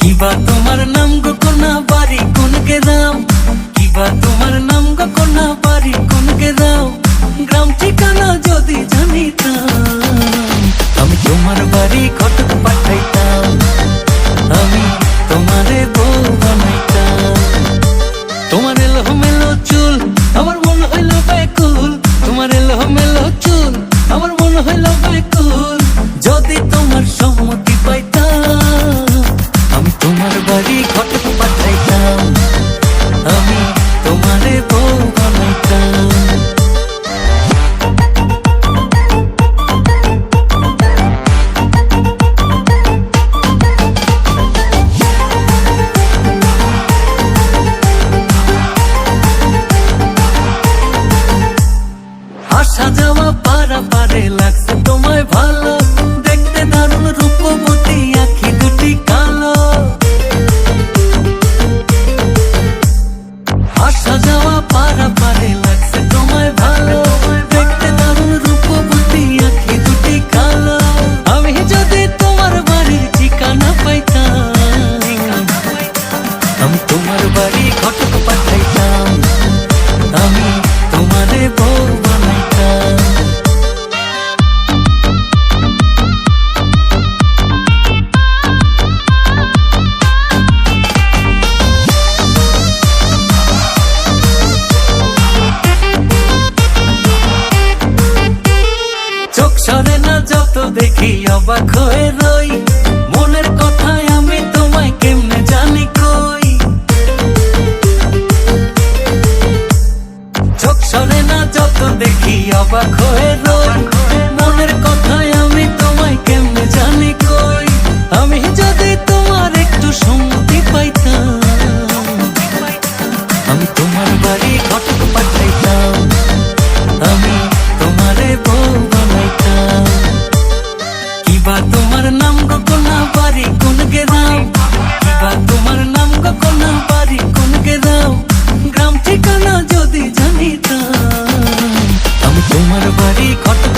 কিবা তোমার নাম গো কোনা বাড়ি কোন গ্রাম, কিবা তোমার নাম গো কোনা বাড়ি কোন গ্রাম, গ্রাম ঠিকানা যদি জানিতাম আমি তোমার বাড়ি ঘটক পাঠাইতাম, আমি তোমারে বউ বানাইতাম। তোমার এলোমেলো চুল আমার মন হইল ব্যাকুল, তোমার এলোমেলো চুল আমার মন হইল ব্যাকুল, যদি তোমার সম্মতি পাইতাম আমি তোমার বাড়ি ঘটক পাঠাইতাম, আমি তোমারে বউ বানাইতাম। আসা যাওয়া পারাপারে লাগছে তোমায় ভালো, দেখতে দারুণ রূপবতী আঁখি দুটি কালো। আসা যাওয়া পারাপারে লাগছে তোমায় ভালো, দেখতে দারুণ রূপবতী আঁখি দুটি কালো। আমি যদি তোমার বাড়ির ঠিকানা পাইতাম আমি তোমার বাড়ি ঘটক পাঠাইতাম, আমি তোমারে বউ বানাইতাম। চোখ সরে না যত দেখি অবাক হয়ে রই, মনের কথায় আমি তোমায় কেমনে জানি কই। চোখ সরে না যত দেখি অবাক হয়ে রই, মনের কথায় আমি তোমায় কেমনে জানি কই। আমি যদি তোমার একটু সম্মতি পাইতাম আমি তোমার বাড়ি ঘটক পাঠাইতাম, আমি তোমারে বউ বানাইতাম। কিবা তোমার নাম গো কোনা বাড়ি কোন গ্রাম, কিবা তোমার নাম গো কোনা বাড়ি কোন গ্রাম, গ্রাম ঠিকানা যদি জানিতাম আমি তোমার বাড়ি ঘটক